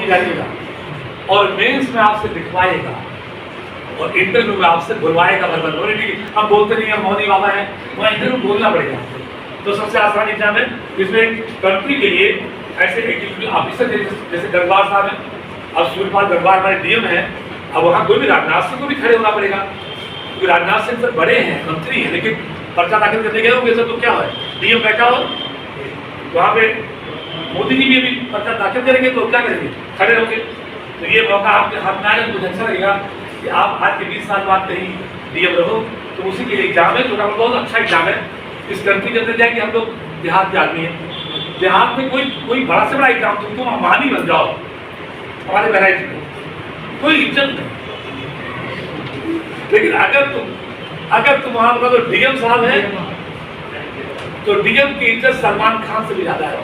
जानिएगा और मेंस में आपसे लिखवाएगा और इंटरव्यू में आपसे बुलवाएगा बरबर। हम बोलते नहीं है मौनी बाबा है, वहाँ इंटरव्यू बोलना पड़ेगा। तो सबसे आसान एग्जाम है। इसमें कंट्री के लिए ऐसे एग्जीक्यूटिव ऑफिसर जैसे गंगवार साहब हैं, अब सूर्यपाल गंगवार हमारे डीएम हैं, अब वहाँ कोई भी राजनाथ सिंह को भी खड़े होना पड़ेगा क्योंकि राजनाथ सिंह सर बड़े हैं, मंत्री हैं, लेकिन पर्चा दाखिल करने गए होंगे सर तो क्या है, डीएम बैठा हो वहाँ पे मोदी जी भी अभी पर्चा दाखिल करेंगे तो क्या करेंगे, खड़े होंगे। तो ये मौका आपके हाथ में आएगा, मुझे अच्छा लगेगा कि आप आज के 20 साल बाद कहीं डीएम रहो। तो उसी के लिए एग्जाम है, जो बहुत अच्छा एग्जाम है। इस कंट्री के अंदर जाए कि हम लोग देहात के आदमी हैं, देहात में कोई बड़ा से बड़ा एग्जाम तुम अम्बानी बन जाओ हमारे बहराइच में, कोई इज्जत नहीं। लेकिन अगर तुम वहां पर तो डीएम साहब है तो डीएम की इज्जत सलमान खान से भी ज्यादा है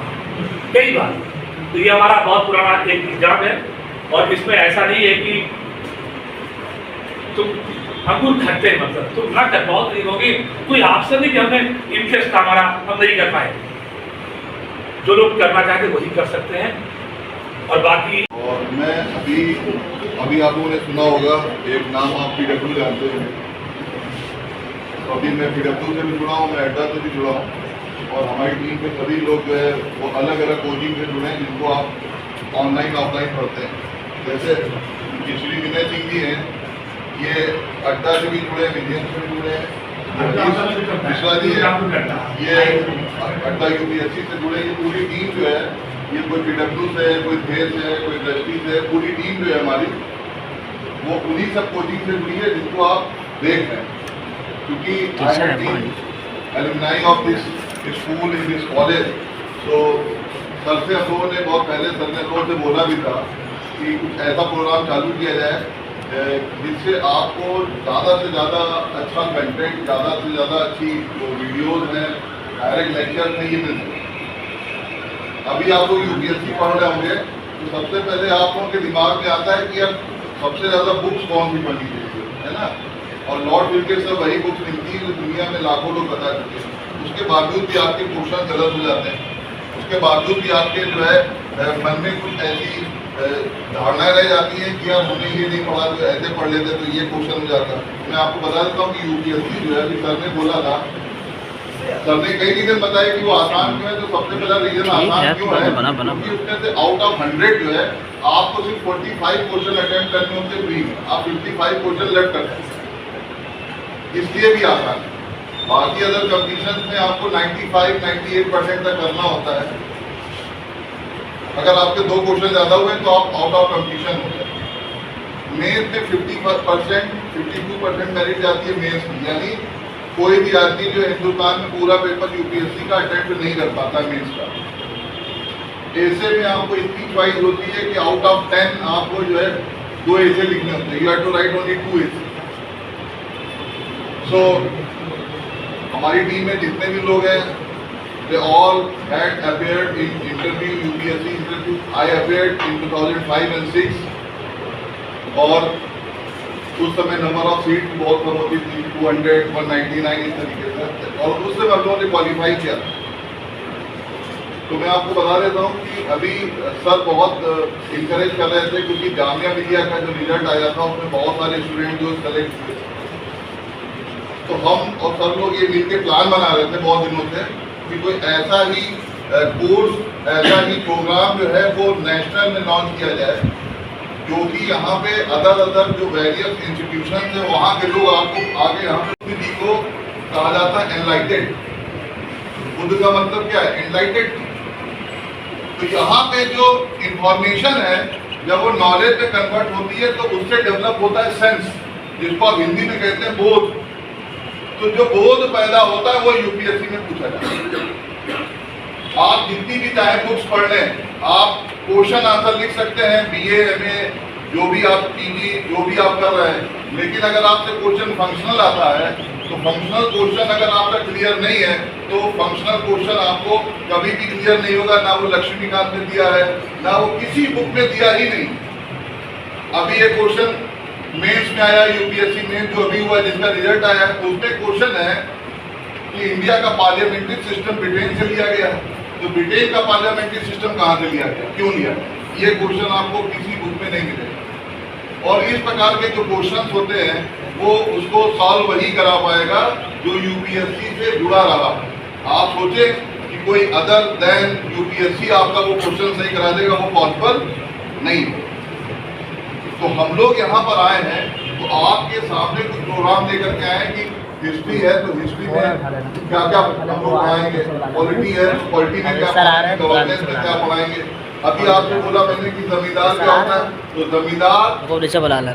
कई बार। तो ये हमारा बहुत पुराना एक एग्जाम है और इसमें ऐसा नहीं है कि तुम अंगूर खट्टे मतलब तुम ना कर पाओ नहीं होगी, कोई ऑप्शन नहीं कि हमने इंटरेस्ट हमारा हम नहीं कर पाए। जो लोग करना चाहते वही कर सकते हैं और बाकी। और मैं अभी आप लोगों ने सुना होगा एक नाम आप PW जानते हैं, तो अभी मैं PW से भी जुड़ा हूँ, मैं अड्डा से भी जुड़ा हूँ और हमारी टीम के सभी लोग जो है वो अलग अलग कोचिंग से जुड़े हैं जिनको आप ऑनलाइन ऑफलाइन पढ़ते हैं। जैसे श्री विनय सिंह जी हैं, ये अड्डा से भी जुड़े हैं, विजयन से भी जुड़े हैं, मिश्रा जी है ये अड्डा UPSC से जुड़े। ये पूरी टीम जो है ये कोई PW से है, कोई देश है, कोई दृष्टि से, पूरी टीम जो है हमारी वो उन्हीं सब कोचिंग से जुड़ी है जिनको आप देख रहे हैं। क्योंकि alumni of this school in this college, तो सर से हम लोगों ने बहुत पहले सर ने लोगों से बोला भी था कि कुछ ऐसा प्रोग्राम चालू किया जाए जिससे आपको ज़्यादा से ज़्यादा अच्छा कंटेंट, ज़्यादा से ज़्यादा अच्छी जो वीडियोज़ हैं, डायरेक्ट लेक्चर में ये मिल सके। अभी आप लोग UPSC पढ़ रहे होंगे तो सबसे पहले आप लोगों के दिमाग में आता है कि अब सबसे ज़्यादा बुक्स कौन सी पढ़नी चाहिए, है ना। और लॉर्ड विल्के से वही बुक्स मिलती है जो दुनिया में लाखों लोग बता चुके हैं। उसके बावजूद भी आपके क्वेश्चन गलत हो जाते हैं, उसके बावजूद भी आपके जो है मन में कुछ ऐसी धारणाएं रह जाती हैं कि यार हमने ये नहीं पढ़ा तो ऐसे पढ़ लेते तो ये क्वेश्चन हो जाता। मैं आपको बता देता हूँ कि UPSC जो है अभी सर ने बोला था, सर ने कई रीजन बताए कि वो आसान क्यों है। तो सबसे पहला रीजन आसान क्यों है क्योंकि उसमें से आउट ऑफ 100 जो है आपको सिर्फ 45 क्वेश्चन अटेम्प्ट करने होते फ्री में, आप 55 क्वेश्चन लेफ्ट करते हैं, इसलिए भी आसान है। बाकी अदर कंपटीशन में आपको 95-98% तक करना होता है। अगर आपके 2 क्वेश्चन ज़्यादा हुए तो आप आउट ऑफ कंपटीशन हो जाए। मेंस में 50%, 52% मेरिट जाती है मेंस की, यानी कोई भी आदमी जो हिंदुस्तान में पूरा पेपर UPSC का अटेम्प्ट नहीं कर पाता मेंस का। ऐसे में आपको इतनी चॉइस होती है कि आउट ऑफ 10 आपको जो है 2 ऐसे लिखने होते हैं, you have to write only 2 ऐसे। सो हमारी टीम में जितने भी लोग हैं they all had appeared in interview, UPSC interview. I appeared in 2005 and 6 और उस समय नंबर ऑफ सीट बहुत कम होती थी, 200, 199 इस तरीके से, और उससे हम लोगों ने क्वालिफाई किया। तो मैं आपको बता देता हूँ कि अभी सर बहुत इंकरेज कर रहे थे क्योंकि जामिया मिलिया का जो रिजल्ट आया था उसमें बहुत सारे स्टूडेंट जो सेलेक्ट हुए। तो हम और सर लोग ये मिलकर प्लान बना रहे थे बहुत दिनों से कि कोई ऐसा ही कोर्स, ऐसा ही प्रोग्राम जो है वो नेशनल में लॉन्च किया जाए, क्योंकि यहाँ पे अदर जो वेरियस इंस्टीट्यूशन है वहाँ के लोग आपको आगे यहाँ पे बुद्धि को कहा जाता है एनलाइटेड। बुद्ध का मतलब क्या है? एनलाइटेड। तो यहाँ पे जो इंफॉर्मेशन है जब वो नॉलेज में कन्वर्ट होती है तो उससे डेवलप होता है सेंस, जिसको आप हिंदी में कहते हैं बोध। तो जो बोध पैदा होता है वो UPSC में पूछा जाता है। आप जितनी भी चाहे बुक्स पढ़ लें, आप क्वेश्चन आंसर लिख सकते हैं, BA, MA, जो भी आप PG जो भी आप कर रहे हैं, लेकिन अगर आपसे क्वेश्चन फंक्शनल आता है तो फंक्शनल क्वेश्चन अगर आपका क्लियर नहीं है तो फंक्शनल क्वेश्चन आपको कभी भी क्लियर नहीं होगा। ना वो लक्ष्मीकांत ने दिया है, ना वो किसी बुक में दिया ही नहीं। अभी ये क्वेश्चन मेंस में आया, UPSC में जो अभी हुआ जिसका रिजल्ट आया, उसमें क्वेश्चन है कि इंडिया का पार्लियामेंट्री सिस्टम ब्रिटेन से लिया गया है। तो ब्रिटेन का पार्लियामेंट्री सिस्टम कहाँ से लिया गया, क्यों लिया गया? ये क्वेश्चन आपको किसी बुक में नहीं मिलेगा। और इस प्रकार के जो क्वेश्चन होते हैं वो उसको सॉल्व वही करा पाएगा जो यूपीएससी से जुड़ा रहा। आप सोचे कि कोई अदर देन यूपीएससी आपका वो क्वेश्चन सही करा देगा, वो पॉसिबल नहीं है। तो हम लोग यहाँ पर आए हैं तो आपके सामने कुछ प्रोग्राम लेकर के आए कि हिस्ट्री है तो हिस्ट्री में क्या क्या हम लोग पढ़ाएंगे, पॉलिटी है तो पॉलिटी में क्या पढ़ाएंगे, गवर्नेंस में क्या पढ़ाएंगे। अभी आपसे बोला मैंने कि जमींदार क्या होता है, तो जमींदार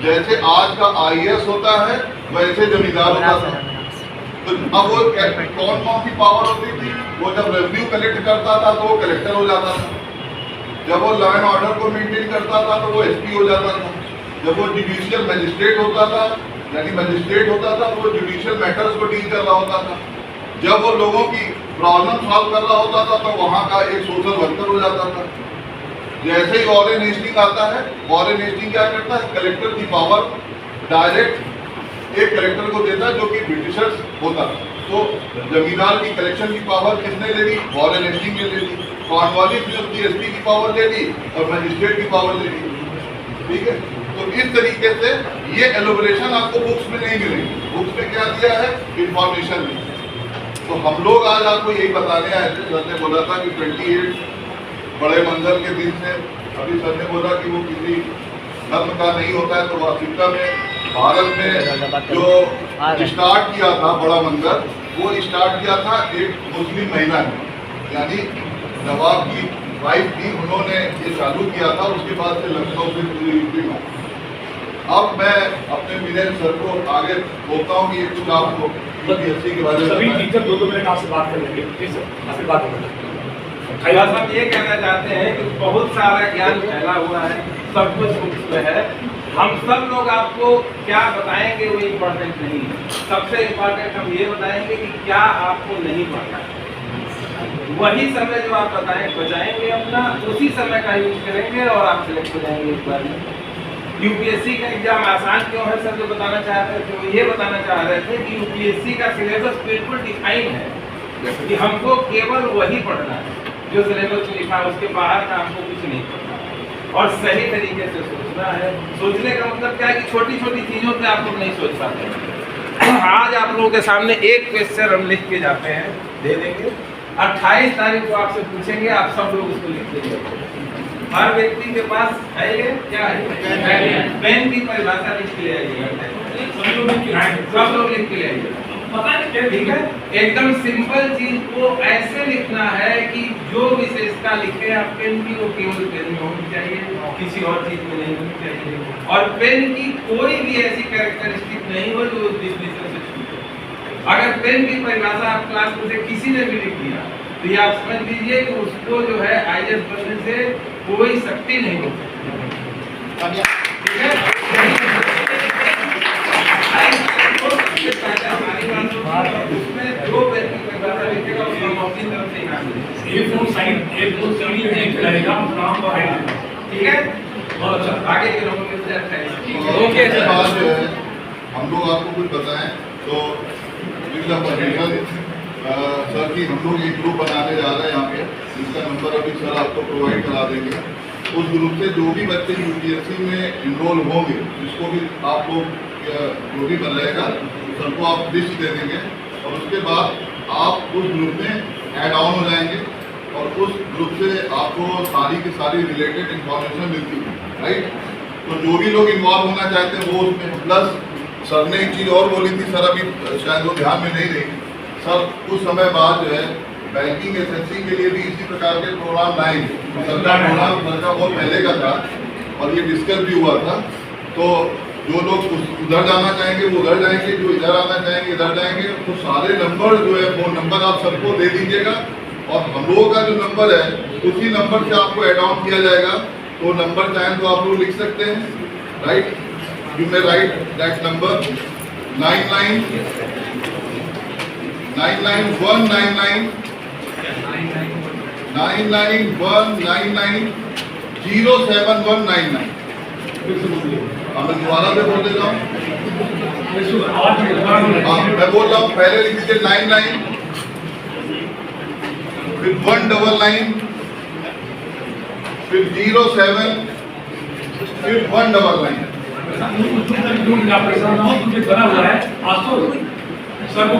जैसे आज का आईएएस होता है वैसे जमींदार होता था। तो अब वो कौन कौन सी पावर होती थी, वो जब रेवेन्यू कलेक्ट करता था तो वो कलेक्टर हो जाता था, जब वो लॉ एंड ऑर्डर को मेंटेन करता था तो वो एसपी हो जाता था, जब वो जुडिशियल मजिस्ट्रेट होता था यानी मजिस्ट्रेट होता था तो वो जुडिशियल मैटर्स को डील कर रहा होता था, जब वो लोगों की प्रॉब्लम सॉल्व कर रहा होता था तो वहाँ का एक सोशल वर्कर हो जाता था। जैसे ही वॉरेन हेस्टिंग आता है, वॉरेन हेस्टिंग क्या करता है, कलेक्टर की पावर डायरेक्ट एक कलेक्टर को देता है जो कि ब्रिटिशर्स होता था। तो जमींदार की कलेक्शन की पावर किसने ले ली, वॉरेन हेस्टिंग ने ले ली। कॉर्नवालिस ने उसकी एसपी की पावर ले ली और मजिस्ट्रेट की पावर ले ली। ठीक है, तो इस तरीके से ये एलोबरेशन आपको बुक्स में नहीं मिलेगी। बुक्स में क्या दिया है, इंफॉर्मेशन में। तो हम लोग आज आपको यही बताने आए थे। सर ने बोला था कि 28 बड़े मंगल के दिन से, अभी सर ने बोला कि वो किसी धर्म का नहीं होता है, तो वास्तविकता में भारत में जो स्टार्ट किया था बड़ा मंगल, वो स्टार्ट किया था एक मुस्लिम महिला ने, यानी नवाब की वाइफ थी, उन्होंने ये चालू किया था। उसके बाद से लखनऊ से पूरी यूपी में। अब मैं अपने विनय सर को आगे बोलता हूँ कि ये कुछ आपको यूपीएससी के बारे में सभी टीचर 2-2 मिनट आपसे बात कर लेंगे। प्लीज सर, आपसे बात करेंगे। हम ये कहना चाहते हैं कि बहुत सारा ज्ञान फैला हुआ है, सब कुछ बुक्स में है। हम सब लोग आपको क्या बताएंगे वो इम्पोर्टेंट नहीं है। सबसे इम्पोर्टेंट हम ये बताएंगे कि क्या आपको नहीं पढ़ना है। वही समय जो आप बचाएंगे अपना, उसी समय का यूज करेंगे और आप सिलेक्ट हो जाएंगे इस बार में। यूपीएससी का एग्जाम आसान क्यों है सर, जो बताना चाह रहे थे वो ये बताना चाह रहे थे कि यूपीएससी का सिलेबस बिल्कुल डिफाइन है कि हमको केवल वही पढ़ना है जो सिलेबस में लिखा है, उसके बाहर का हमको कुछ नहीं पढ़ना और सही तरीके से सोचना है। सोचने का मतलब क्या है कि छोटी छोटी चीज़ों पे आप लोग नहीं सोच पाते। आज आप लोगों के सामने एक क्वेश्चन हम लिख के जाते हैं, दे देंगे। 28 तारीख को आपसे पूछेंगे, आप सब लोग उसको लिख के जाएंगे। हर व्यक्ति के पास है ये क्या है, पेन की परिभाषा लिख के ले आइएगा, सब लोग लिख के ले आइएगा। ठीक है, एकदम सिंपल चीज को ऐसे लिखना है कि जो विशेषता लिखे आप पेन की, वो केवल पेन में होनी चाहिए, किसी और चीज में नहीं होनी चाहिए। और पेन की कोई भी ऐसी कैरेक्टरिस्टिक नहीं हो जो डिफिनेशन से छूटे। अगर पेन की परिभाषा आप क्लास में से किसी ने भी लिख दिया तो ये आप समझ लीजिए कि उसको जो है आईएएस बनने से कोई शक्ति नहीं हो सकती। ठीक है, उसमें जो पेन की परिभाषा लिखेगा उसको अपनी तरफ से इनाम मिलेगा। ठीक है, बहुत अच्छा। आगे के लोगों के हम लोग आपको कुछ बताएं तो सर की हम लोग एक ग्रुप बनाने जा रहे हैं यहाँ पे, जिसका नंबर अभी सर आपको प्रोवाइड करा देंगे। उस ग्रुप से जो भी बच्चे यूपीएससी में इनरोल होंगे, जिसको भी आप लोग जो भी बनाएगा सबको आप लिस्ट दे देंगे और उसके बाद आप उस ग्रुप में ऐड ऑन हो जाएंगे और उस ग्रुप से आपको सारी की सारी रिलेटेड इंफॉर्मेशन मिलती है, राइट। तो जो भी लोग इन्वॉल्व होना चाहते हैं वो उसमें, प्लस सर ने एक चीज़ और बोली थी, सर अभी शायद वो ध्यान में नहीं रही, सर कुछ समय बाद जो है बैंकिंग एसएससी के लिए भी इसी प्रकार के प्रोग्राम लाएंगे। सरकार प्रोग्राम सर का बहुत पहले का था और ये डिस्कस भी हुआ था। तो जो लोग उधर जाना चाहेंगे वो उधर जाएंगे, जो इधर आना चाहेंगे इधर जाएंगे। तो सारे नंबर जो है फोन नंबर आप सबको दे दीजिएगा और हम लोगों का जो नंबर है उसी नंबर से आपको एड ऑन किया जाएगा। तो नंबर चाहें तो आप लोग लिख सकते हैं, right. You may right that number 991999 मैं दोबारा से बोल देता हूँ, मैं बोल रहा हूँ, पहले लिख दीजिए 99 फिर 199 फिर 07, फिर 199। मुझे बना हुआ है आज तो सर को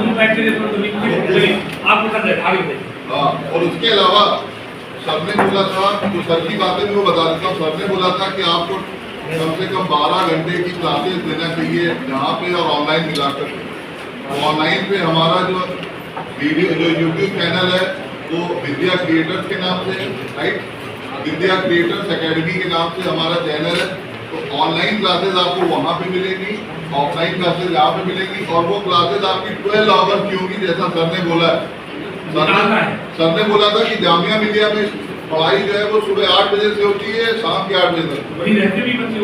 आपको कर दे आगे बढ़े। हाँ, और उसके अलावा सर ने बोला था, तो सर की बातें भी वो बता देता हूँ। सर ने बोला था कि आपको कम से कम 12 घंटे की क्लासेस देना चाहिए यहाँ पे और ऑनलाइन मिलाकर। तो ऑनलाइन पे हमारा जो वीडियो जो यूट्यूब चैनल है वो विद्या क्रिएटर्स के नाम से है, राइट। विद्या क्रिएटर्स एकेडमी के नाम से हमारा चैनल है। तो ऑनलाइन क्लासेस आपको वहाँ पे मिलेंगी, ऑफलाइन क्लासेस यहाँ पे मिलेंगी, और वो क्लासेस आपकी 12 आवर्स की होगी, जैसा सर ने बोला है। सर ने बोला था कि जामिया मिलिया में पढ़ाई जो है वो सुबह 8 बजे से होती है, शाम के 8 बजे तक। वही रहते भी बच्चे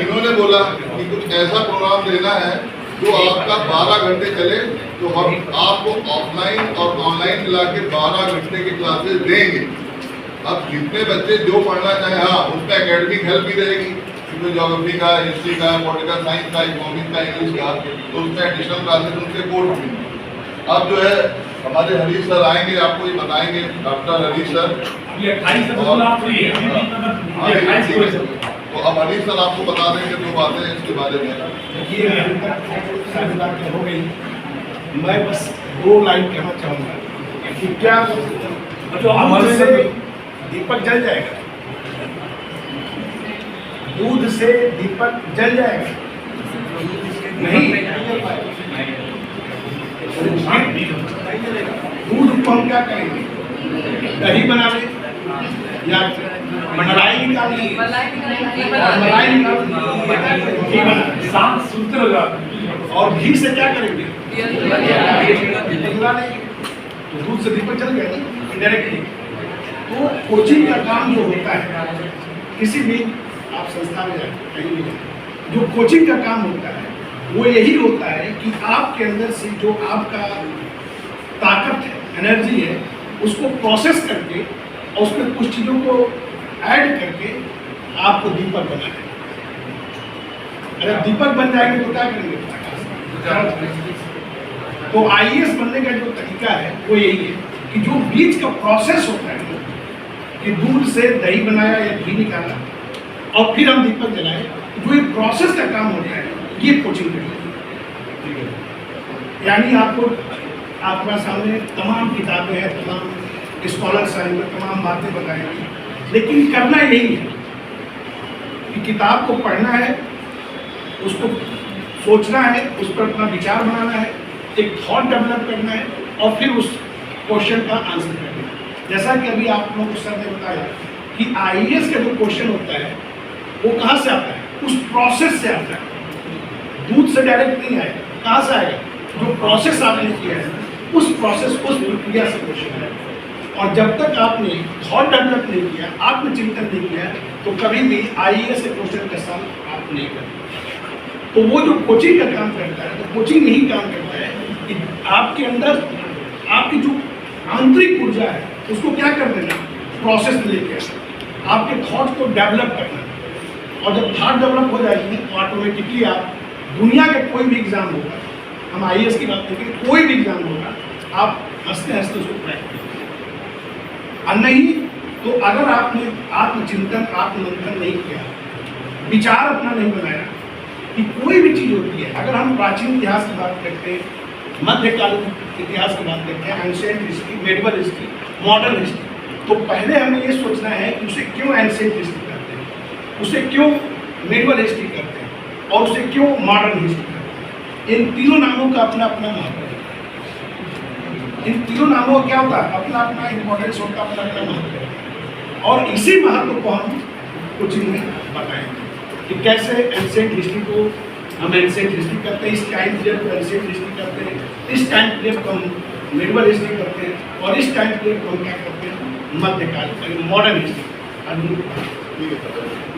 इन्होंने बोला कि कुछ ऐसा प्रोग्राम देना है जो आपका 12 घंटे चले, तो हम आपको ऑफलाइन और ऑनलाइन मिला के 12 घंटे की क्लासेस देंगे। अब जितने बच्चे जो पढ़ना चाहे, हाँ उसमें एकेडमिक हेल्प भी रहेगी, क्योंकि ज्योग्राफी का, हिस्ट्री का, पॉलिटिकल साइंस का, इकोनॉमिक्स का, इंग्लिश का, तो उसमें एडिशनल क्लासेस उनसे कोर्स भी। अब जो है हमारे हरीश सर आएंगे, आपको ये बताएंगे, डॉक्टर हरीश सर। ये 28 से बोला आप फ्री है। तो अब हरीश सर आपको बता देंगे जो बातें इसके बारे में। ये सारी बातें हो गई। मैं बस 2 लाइन कहना चाहूँगा कि क्या जो हमारे दूध से दीपक जल जाएगा? दूध से दीपक जल जाएगा? नहीं। दूध को हम क्या करेंगे? दही बना लें या मलाई निकालेंगे, मलाई निकालेंगे, साफ सूत्र और घी से क्या करेंगे? पिघला लेंगे। तो दूध से दीपक जल गया ना इनडायरेक्टली। तो कोचिंग का काम जो होता है, किसी भी आप संस्था में जाए, कहीं भी जाए, जो कोचिंग का काम होता है वो यही होता है कि आपके अंदर से जो आपका ताकत है, एनर्जी है, उसको प्रोसेस करके और उसमें कुछ चीज़ों को ऐड करके आपको दीपक बनाना है। अगर दीपक बन जाएंगे तो क्या करेंगे? तो आईएएस बनने का जो तरीका है वो यही है कि जो बीच का प्रोसेस होता है कि दूध से दही बनाया या घी निकाला और फिर हम दीपक जलाए, जो ये प्रोसेस का काम होता है ये कोचिंग करती है। यानी आपको आपके सामने तमाम किताबें हैं, तमाम स्कॉलर्स आएंगे, तमाम बातें बताएंगे, लेकिन करना यही है कि किताब को पढ़ना है, उसको सोचना है, उस पर अपना विचार बनाना है, एक थॉट डेवलप करना है और फिर उस क्वेश्चन का आंसर करना है। जैसा कि अभी आप लोगों को सर ने बताया कि आईएएस का जो क्वेश्चन होता है वो कहाँ से आता है? उस प्रोसेस से आता है, दूध से डायरेक्ट नहीं आएगा। कहाँ से आएगा? जो प्रोसेस आपने किया है उस प्रोसेस, उस प्रक्रिया से क्वेश्चन है। और जब तक आपने थॉट डेवलप नहीं किया, आत्मचिंतन नहीं किया, तो कभी भी आईएएस के क्वेश्चन का सॉल्व आप नहीं कर। तो वो जो कोचिंग का काम करता है, तो कोचिंग यही काम करता है कि आपके अंदर आपकी जो आंतरिक ऊर्जा है उसको क्या कर देना, प्रोसेस में लेके आना, आपके थॉट को डेवलप करना। और जब थॉट डेवलप हो जाएगी तो ऑटोमेटिकली आप दुनिया के कोई भी एग्जाम होगा, हम आईएएस की बात करें, कोई भी एग्जाम होगा, आप हंसते हंसते उसको क्रैक करेंगे। और नहीं तो अगर आपने आत्मचिंतन, आत्ममंथन नहीं किया, विचार अपना नहीं बनाया कि कोई भी चीज़ होती है, अगर हम प्राचीन इतिहास की बात करते हैं, मध्यकालीन इतिहास की बात करते हैं, ancient history, medieval history, modern history, तो पहले हमें ये सोचना है कि उसे क्यों एंशिएंट हिस्ट्री करते हैं, उसे क्यों मेडिवल हिस्ट्री करते हैं और उसे क्यों मॉडर्न हिस्ट्री करते हैं। इन तीनों नामों का अपना अपना महत्व है। इन तीनों नामों का क्या होता है? अपना अपना इम्पोर्टेंस होता है, अपना अपना महत्व है। और इसी महत्व को हम कोचिंग में बताएंगे कि कैसे एंशिएंट हिस्ट्री को हम एंशिएंट हिस्ट्री करते हैं, इस टाइम पीरियड को एंशिएंट हिस्ट्री करते हैं, इस टाइम पीरियड को हम मेडिवल हिस्ट्री करते हैं और इस टाइम पीरियड को हम क्या करते हैं, मध्यकाल, मॉडर्न हिस्ट्री।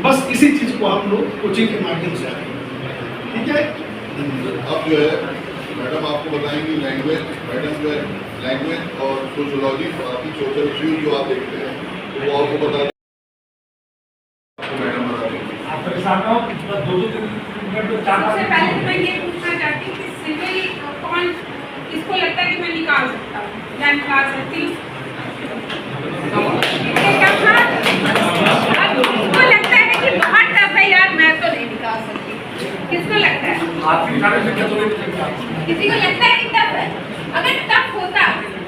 बस इसी चीज़ को हम लोग कोचिंग के माध्यम से आएंगे। ठीक है। अब जो है मैडम आपको बताएंगी लैंग्वेज। मैडम जो है लैंग्वेज और सोशोलॉजी, बाकी सोशल इश्यूज जो आप देखते हैं तो वो आपको बता दें। मैडम बता देंगे। आपके साथ दो मिनट तो चार। सबसे पहले तो मैं ये पूछना चाहती हूँ कि सिविल कौन किसको लगता है कि मैं निकाल सकता हूँ या निकाल सकती हूँ? क्या था? आखिरी खाने से क्या तो किसी को लगता है कि टफ है? अगर टफ होता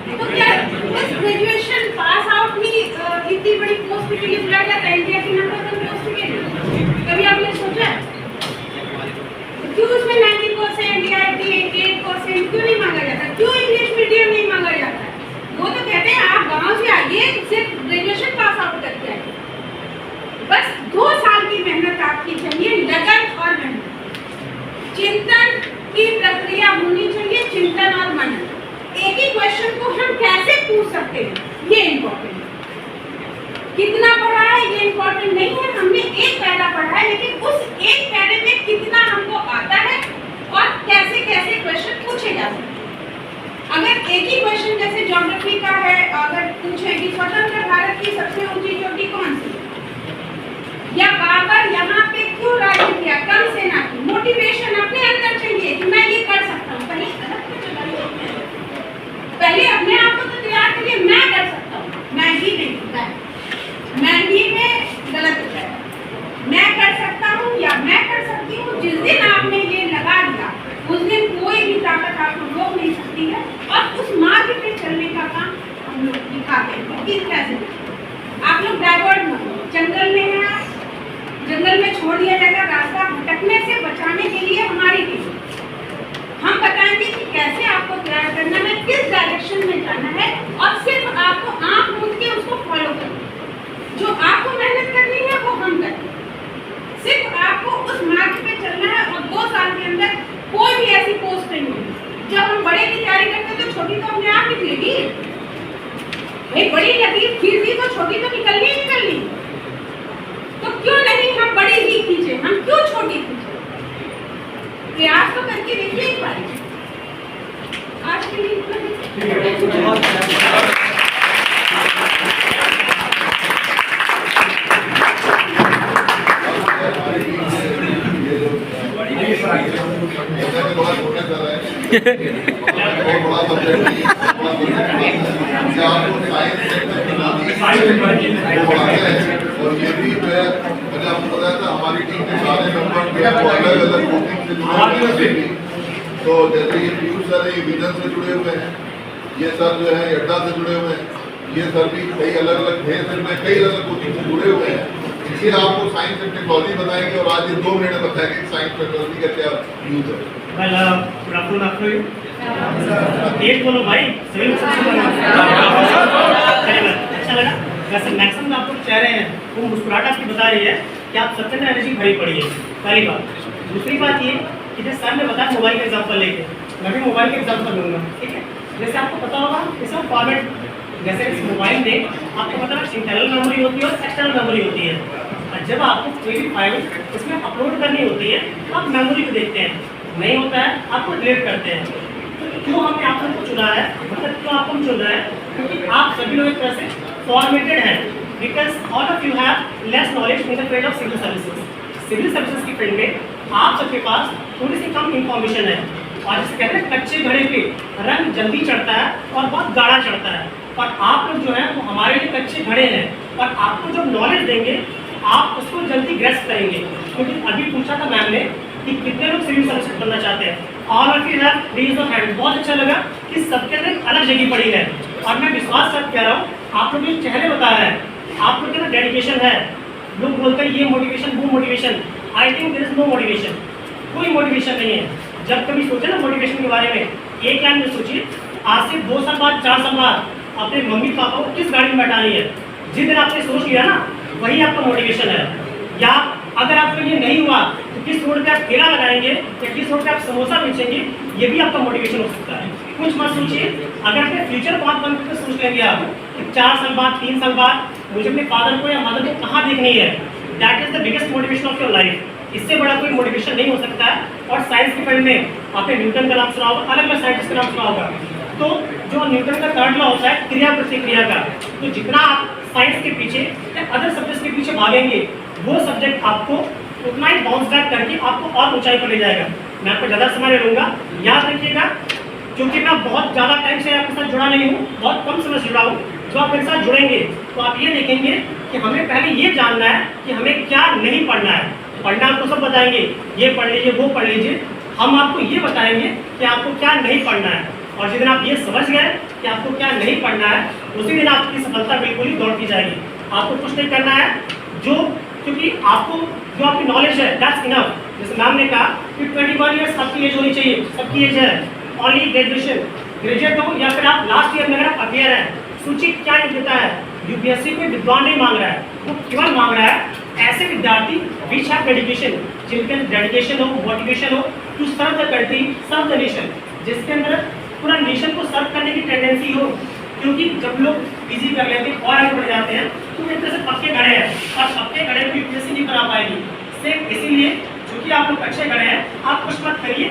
तो क्या उस ग्रेजुएशन पास आउट में इतनी बड़ी पोस्ट के लिए बुलाया जाता है? इंडिया की नंबर 1 पोस्ट के लिए कभी आपने सोचा? क्यों उसमें 90% या 88% क्यों नहीं मांगा जाता? क्यों इंग्लिश मीडियम नहीं मांगा जाता? वो तो कहते हैं आप गांव से आइए, सिर्फ ग्रेजुएशन पास आउट करके आइए, बस 2 साल की मेहनत आपकी चाहिए, लगन और मेहनत, चिंतन की प्रक्रिया होनी चाहिए, चिंतन और मनन। एक ही क्वेश्चन को हम कैसे पूछ सकते हैं, ये इम्पोर्टेंट है। कितना पढ़ा है ये इम्पोर्टेंट नहीं है, हमने एक पैरा पढ़ा है, लेकिन उस एक पैरे में कितना हमको आता है और कैसे कैसे क्वेश्चन पूछे जा सकते हैं। अगर एक ही क्वेश्चन जैसे ज्योग्राफी का है, अगर पूछे कि स्वतंत्र भारत की सबसे ऊंची चोटी कौन सी, या बाबर यहाँ पे क्यों राज्य किया, कम सेना की, मोटिवेशन अपने अंदर चाहिए कि मैं ये कर सकता हूँ। पहले अपने आप को तो तैयार करिए, मैं कर सकता हूँ, मैं ही में गलत हो जाएगा, मैं कर सकता हूँ या मैं कर सकती हूँ। जिस दिन आपने ये लगा दिया उस दिन कोई भी ताकत आपको रोक नहीं सकती है, और उस मार्ग पे चलने का काम हम लोग दिखाते हैं। किस तरह से आप लोग डाइवर्ट मत हो, जंगल में है, जंगल में छोड़ दिया जाएगा, रास्ता भटकने से बचाने के लिए हमारी टीम हम बताएंगे कि कैसे आपको तैयार करना है, किस डायरेक्शन में जाना है, और सिर्फ आपको आंख मूंद के उसको फॉलो करना है। जो आपको मेहनत करनी है वो हम करेंगे, सिर्फ आपको उस मार्ग पे चलना है, और 2 साल के अंदर कोई भी ऐसी पोस्ट नहीं होगी। जब हम बड़े की तैयारी करते हैं तो छोटी तो अपने आप निकलेगी, भाई बड़ी लगी फिर भी तो छोटी तो निकलनी ही निकलनी। तो क्यों नहीं हम बड़ी ही खींचे, हम क्यों छोटी खींचे? प्रयास तो करके देखिए एक बार। आज के लिए इतना ही। थोड़ा छोटे कर रहे हैं, बड़ा सब्जेक्ट आपको साइंस और ये भी जो है मैंने आपको बताया था, हमारी टीम के सारे मेंबर जो है वो अलग अलग कोचिंग से जुड़े हुए हैं। तो जैसे ये पीयूष सर है, ये विजन से जुड़े हुए हैं, ये सर जो है अड्डा से जुड़े हुए हैं, ये सर भी कई अलग अलग कई अलग कोचिंग से जुड़े हुए हैं। इसलिए आपको साइंस एंड टेक्नोलॉजी बताएंगे, और आज ये 2 मिनट में बताएंगे कि साइंस टेक्नोलॉजी का क्या यूज है। एक बोलो भाई, सभी अच्छा लगा। वैसे मैक्सिमम आप लोग कह रहे हैं, वो मुस्कुराहट आपकी बता रही है कि आप सबके अंदर एनर्जी भरी पड़ी है, पहली बात। दूसरी बात ये कि जैसे सर ने बताया मोबाइल का एग्जाम्पल लेके, मैं भी मोबाइल का एग्जाम्पल लूँगा, ठीक है। जैसे आपको पता होगा इसका फॉर्मेट, जैसे इस मोबाइल में आपको पता है इंटरनल मेमोरी होती है और एक्सटर्नल मेमोरी होती है। और जब आपको कोई भी फाइल इसमें अपलोड करनी होती है तो आप मेमोरी को देखते हैं, नहीं होता है आपको डिलीट करते हैं। तो क्यों हमने आप लोग को चुना है, मतलब क्यों आपको चुन रहा है, क्योंकि आप सभी लोग एक तरह से फॉर्मेटेड हैं, because all of you have less knowledge in the field of civil services. Civil services की फील्ड में आप सबके पास थोड़ी सी कम इंफॉर्मेशन है, और जिसे कहते हैं कच्चे घड़े पे रंग जल्दी चढ़ता है और बहुत गाढ़ा चढ़ता है। और आप लोग जो है वो हमारे लिए कच्चे घड़े हैं, और आपको जो नॉलेज देंगे आप उसको जल्दी ग्रेस्प करेंगे। क्योंकि अभी पूछा था मैम ने कि कितने लोग सिविल सर्विस बनना चाहते हैं, all of you have raised your hand. बहुत अच्छा लगा कि सबके अंदर अलग जगह पड़ी है, और मैं विश्वास से कह रहा हूँ आप लोग जो चेहरे बता रहे हैं, आप लोग के अंदर डेडिकेशन है। लोग बोलते हैं ये मोटिवेशन वो motivation, I think there is no motivation, कोई मोटिवेशन नहीं है। जब कभी सोचे ना मोटिवेशन के बारे में, एक लाइन में सोचिए, आज से 2 साल बाद 4 साल बाद अपने मम्मी पापा को किस गाड़ी में बैठानी है, जिस दिन आपने सोच लिया ना वही आपका मोटिवेशन है। या अगर आपको ये नहीं हुआ तो किस रोड पे आप ठेला लगाएंगे या किस रोड पे आप समोसा बेचेंगे, ये भी आपका मोटिवेशन हो सकता है। कुछ मत सोचिए, अगर अपने फ्यूचर बहुत बन कर सोच लेंगे आप कि 4 साल बाद 3 साल बाद मुझे अपने फादर को या मदर को कहाँ देखनी है, that is the biggest motivation of your life. इससे बड़ा कोई मोटिवेशन नहीं हो सकता है। और साइंस के फील्ड में आपने न्यूटन का नाम सुना होगा, अलग अलग साइंटिस्ट का नाम सुना होगा। तो जो न्यूटन का 3rd लॉ होता है क्रिया प्रतिक्रिया का, तो जितना आप साइंस के पीछे या अदर सब्जेक्ट्स के पीछे भागेंगे वो सब्जेक्ट आपको उतना ही बाउंस बैक करके आपको और ऊंचाई पर ले जाएगा। मैं आपको ज़्यादा समय ले लूँगा, याद रखिएगा, क्योंकि मैं बहुत ज़्यादा टाइम से आपके साथ जुड़ा नहीं हूँ, बहुत कम समय से जुड़ा हूँ। जो आप मेरे साथ जुड़ेंगे तो आप ये देखेंगे कि हमें पहले ये जानना है कि हमें क्या नहीं पढ़ना है। पढ़ना आपको सब बताएंगे, ये पढ़ लीजिए वो पढ़ लीजिए, हम आपको ये बताएंगे कि आपको क्या नहीं पढ़ना है, और जिस दिन आप ये समझ गए कि आपको क्या नहीं पढ़ना है, उसी दिन आपकी सफलता बिल्कुल ही दौड़ती जाएगी। आपको कुछ नहीं करना है, जो क्योंकि आपको जो आपकी नॉलेज है दैट्स इनफ। जैसे मैम ने कहा कि 21 ईयर्स आपकी एज होनी चाहिए, सबकी एज है, ओनली ग्रेजुएशन, ग्रेजुएट हो या फिर आप लास्ट ईयर में अगर आप अपेयर हैं। सूची क्या योग्यता है? यूपीएससी कोई विद्वान नहीं मांग रहा है, वो केवल मांग रहा है ऐसे विद्यार्थी विच हैव डेडिकेशन, जिनके अंदर डेडिकेशन हो, मोटिवेशन हो to serve the country, serve the nation, जिसके अंदर पूरा नेशन को सर्व करने की टेंडेंसी हो। क्योंकि जब लोग पीजी कर लेते हैं और आगे बढ़ जाते हैं तो एक तरह से पक्के गड़े हैं, और पक्के गड़े को यूपीएससी नहीं बना पाएगी। सिर्फ इसीलिए क्योंकि आप लोग अच्छे गड़े हैं, आप कुछ मत करिए,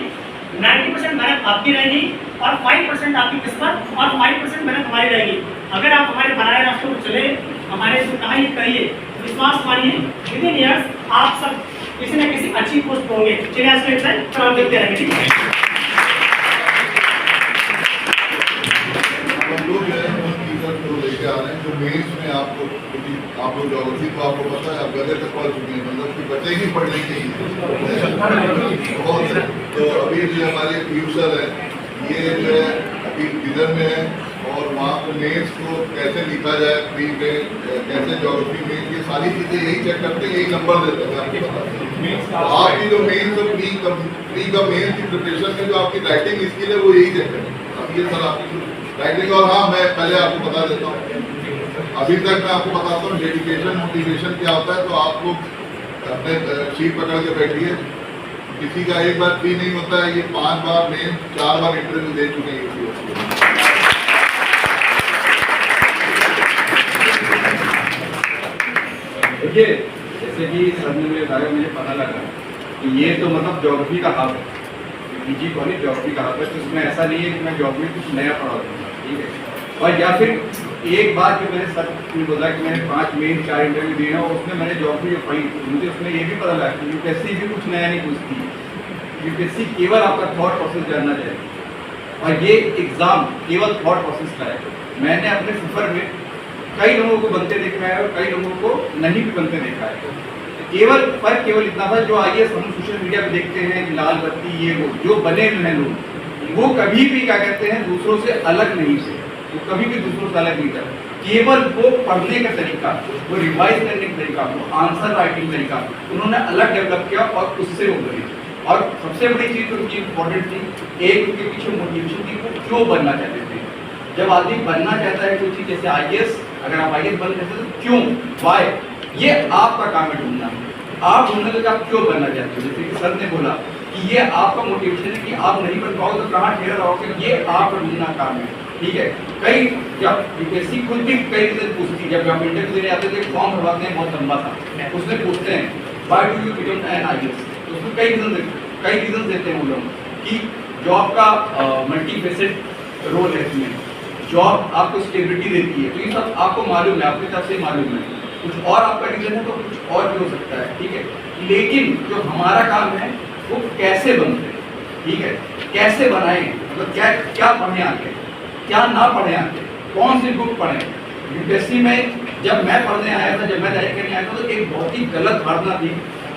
90% मेहनत आपकी रहेगी और 5% आपकी किस्मत और 5% मेहनत हमारी रहेगी। अगर आप हमारे बनाए रास्तों पर चले, हमारे से कहा ये करिए, विश्वास मानिए, विद इन ईयर्स आप सब किसी न किसी अच्छी पोस्ट पर होंगे। चलिए आज के लिए फिर हम देखते रहेंगे, ठीक है। हम लोग जो है उन टीचर्स को लेके आ रहे हैं जो मेंस में आपको, क्योंकि आप लोग ज्योग्राफी तो आपको पता है, आप गले तक पढ़ चुके हैं, मतलब कि बच्चे ही पढ़ने के लिए बहुत है। तो अभी जो हमारे फ्यूचर है, ये जो है अभी डिजन में है, और वहाँ पर मेंस को कैसे लिखा जाए, प्री में कैसे ज्योग्राफी में, ये सारी चीज़ें यही चेक करते हैं, यही नंबर देते हैं आपको पता है। आपकी जो मेंस और प्री का मेंस की प्रिपरेशन में जो आपकी राइटिंग स्किल है वो यही चेक करें। अब ये सर आपकी राइटिंग, और हाँ मैं पहले आपको बता देता हूँ, अभी तक मैं आपको बताता हूँ डेडिकेशन मोटिवेशन क्या होता है। तो आप लोग अपने शीट पकड़ के बैठिए, किसी का एक बार प्री नहीं होता है, ये 5 बार मेन 4 बार इंटरव्यू दे चुके हैं यूपीएससी। देखिए जैसे कि सर ने मुझे बताया, मुझे पता लगा कि ये तो मतलब ज्योग्राफी का हब है, पीजी कॉलेज ज्योग्राफी का हब है, तो इसमें ऐसा नहीं है कि मैं ज्योग्राफी कुछ नया पढ़ा दूँगा, ठीक है। और या फिर एक बात जो मैंने सर ने बोला कि मैंने 5 मेन 4 इंटरव्यू दिए हैं, और उसमें मैंने ज्योग्राफी जो पढ़ी, मुझे उसमें ये भी पता लगा कि यूपीएससी भी कुछ नया नहीं पूछती। यूपीएससी केवल आपका थॉट प्रोसेस जानना चाहिए, और ये एग्ज़ाम केवल थॉट प्रोसेस का है। मैंने अपने सफ़र में कई लोगों को बनते देखा है और कई लोगों को नहीं भी बनते देखा है। केवल फर्क केवल इतना था, जो आईएएस हम सोशल मीडिया पे देखते हैं, लाल बत्ती ये वो जो बने हुए हैं लोग, वो कभी भी क्या कहते हैं दूसरों से अलग नहीं थे, वो कभी भी दूसरों से अलग नहीं था। केवल वो पढ़ने का तरीका, वो रिवाइज करने का तरीका, वो आंसर राइटिंग तरीका उन्होंने अलग डेवलप किया और उससे वो बने। और सबसे बड़ी चीज़ जो उनकी इम्पोर्टेंट थी, एक उनके पीछे मोटिवेशन थी, वो क्यों बनना चाहते थे। जब आदमी बनना चाहता है कोई चीज़, जैसे आईएएस, अगर आप आईएएस बनना चाहते हो तो क्यों, वाई, ये आपका काम है ढूंढना। आप ढूंढने के आप क्यों बनना चाहते हो। जैसे कि सर ने बोला कि ये आपका मोटिवेशन है कि आप नहीं बन पाओगे तो कहाँ ठहरा रहोगे, ये आपका ढूंढना काम है, ठीक है। कई जब यूपीएससी खुद भी कई रीजन पूछती, जब हम इंटरव्यू देने आते थे, फॉर्म भरवाते हैं बहुत लंबा था, उसमें पूछते हैं why do you become an IAS, तो उसमें कई रीजन देते हैं वो लोग कि जॉब का मल्टीफेसेट रोल है इसमें, जॉब आपको स्टेबिलिटी देती है, तो ये सब आपको मालूम है, आपकी तरफ से मालूम है। कुछ और आपका रीजन है तो कुछ और भी हो सकता है, ठीक है। लेकिन जो हमारा काम है वो कैसे बनते हैं, ठीक है, कैसे बनाएं, मतलब क्या क्या पढ़ें आगे, क्या ना पढ़ें आगे, कौन सी बुक पढ़ें। यूपीएससी में जब मैं पढ़ने आया था, जब मैं तैयारी करने आया था, तो एक बहुत ही गलत धारणा थी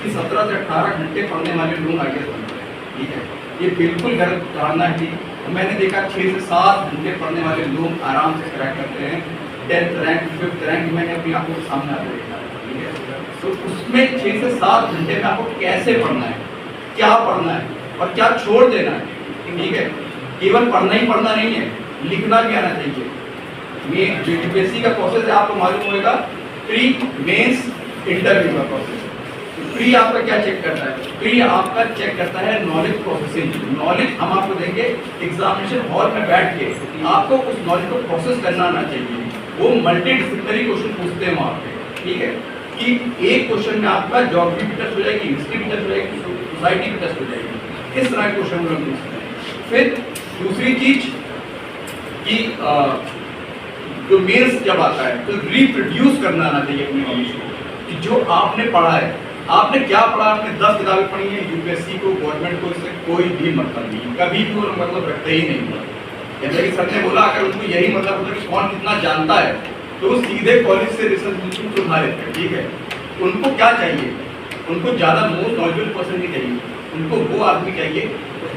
कि 17 से 18 घंटे पढ़ने वाले लोग आगे बनते हैं, ठीक है। ये बिल्कुल गलत धारणा थी। मैंने देखा 6 से 7 घंटे पढ़ने वाले लोग आराम से क्रैक करते हैं 10th रैंक 5th रैंक, मैंने अपनी आंखों के सामने आते देखा, ठीक है। तो उसमें 6 से 7 घंटे में आपको कैसे पढ़ना है, क्या पढ़ना है और क्या छोड़ देना है, ठीक है। केवल पढ़ना ही पढ़ना नहीं है, लिखना भी आना चाहिए। ये जो यूपीएससी का प्रोसेस है आपको मालूम होगा, प्री मेंस इंटरव्यू का प्रोसेस। प्री आपका क्या चेक करता है, प्री आपका चेक करता है नॉलेज प्रोसेसिंग। नॉलेज हम आपको देंगे, एग्जामिनेशन हॉल में बैठ के आपको उस नॉलेज को प्रोसेस करना आना चाहिए। वो मल्टी डिसिप्लिनरी क्वेश्चन पूछते हैं वहाँ पे, ठीक है, कि एक क्वेश्चन में आपका ज्योग्राफी भी टच हो जाएगी, हिस्ट्री भी टच हो जाएगी, सोसाइटी भी टच हो जाएगी, इस तरह के क्वेश्चन हम पूछते हैं। फिर दूसरी चीज कि जो मेंस जब आता है तो रिप्रोड्यूस करना आना चाहिए अपनी नॉलेज को, कि जो आपने पढ़ा है, आपने क्या पढ़ा, आपने 10 किताबें पढ़ी हैं, यूपीएससी को, गवर्नमेंट को इससे कोई भी मतलब नहीं, कभी भी वो मतलब रखते ही नहीं। जैसे कि सर ने बोला, अगर उनको यही मतलब होता कि कौन कितना जानता है तो वो सीधे कॉलेज से रिसर्च इंस्टीट्यूट उठा लेते हैं, ठीक है। उनको क्या चाहिए, उनको ज़्यादा मोस्ट नॉलेजेबल पर्सन नहीं चाहिए, उनको वो आदमी चाहिए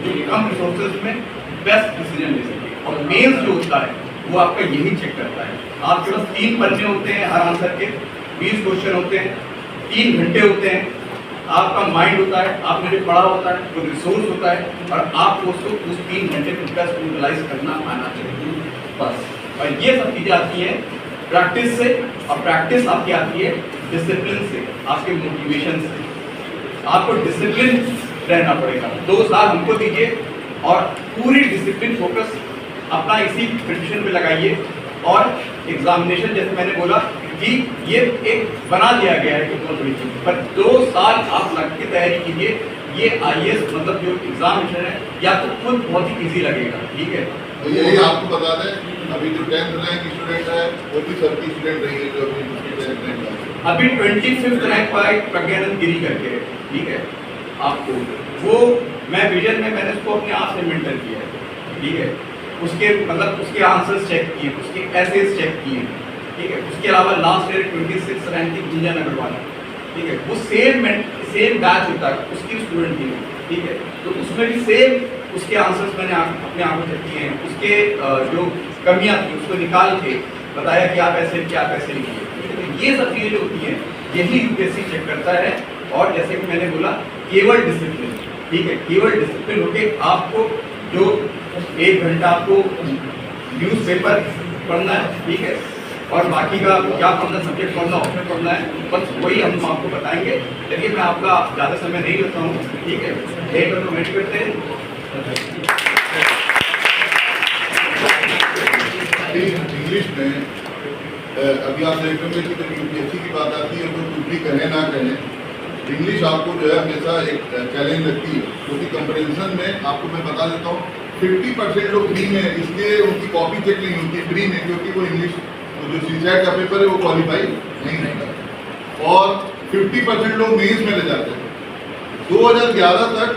जो कम रिसोर्सेज में बेस्ट डिसीजन ले सके। और मेंस जो होता है वो आपका यही चेक करता है। आपके पास 3 पन्ने होते हैं हर आंसर के, 20 क्वेश्चन होते हैं, 3 घंटे होते हैं, आपका माइंड होता है, आपने जो पढ़ा होता है, जो रिसोर्स होता है, और आपको उसको उस 3 घंटे को बेस्ट यूटिलाइज करना आना चाहिए बस। और ये सब चीज़ें आती हैं प्रैक्टिस से, और प्रैक्टिस आपकी आती है डिसिप्लिन से, आपके मोटिवेशन से। आपको डिसिप्लिन रहना पड़ेगा। 2 साल हमको दीजिए और पूरी डिसिप्लिन फोकस अपना इसी प्रिपरेशन पे लगाइए। और एग्जामिनेशन जैसे मैंने बोला कि ये एक बना दिया गया है कि बहुत बड़ी चीज़, पर 2 साल आप लग के तैयारी कीजिए। ये IAS मतलब जो एग्जामिनेशन है या तो खुद बहुत ही ईजी लगेगा, ठीक है। तो यही आपको बता दें, अभी जो 10th रैंक स्टूडेंट है वो भी सबकी स्टूडेंट रही है जो अभी 10th रैंक है। अभी 25th रैंक पर एक प्रज्ञानंद गिरी करके है, ठीक है। आपको वो मैं विजन में मैंने उसको अपने आप से मेंटर किया है, ठीक है। उसके मतलब उसके आंसर्स चेक किए, उसके एसेस चेक किए, ठीक है। उसके अलावा लास्ट ईयर 26 रैंक की गुंजन अग्रवाल, ठीक है। वो सेम बैच होता है, उसकी स्टूडेंट थी, ठीक है। तो उसमें भी सेम उसके आंसर्स मैंने अपने आप चेक किए हैं। उसके जो कमियां थी उसको निकाल के बताया कि आप ऐसे लिखिए, आप ऐसे लिखिए, ठीक है। तो ये सब चीज़ें जो होती हैं यही UPSC चेक करता है। और जैसे कि मैंने बोला केवल डिसिप्लिन, ठीक है। केवल डिसिप्लिन होके आपको जो 1 घंटा आपको न्यूज़पेपर पढ़ना है, ठीक है। और बाकी का क्या पढ़ना, सब्जेक्ट पढ़ना, ऑप्शन पढ़ना है, बस वही हम आपको बताएंगे। चलिए मैं आपका ज़्यादा समय नहीं लेता हूँ, ठीक है। एक बार वेट करते हैं। इंग्लिश में अभी आप देख रहे हैं कि UPSC की बात आती है तो कुछ भी कहें ना कहें, इंग्लिश आपको जो है हमेशा एक चैलेंज लगती है। क्योंकि कंपैरिजन में आपको मैं बता देता हूँ 50% लोग फ्री में, इसलिए उनकी कॉपी चेक नहीं होती फ्री में, क्योंकि वो इंग्लिश जो CSAT का पेपर है वो क्वालिफाई नहीं होता। और 50% लोग मेंस में ले जाते हैं। 2011 तक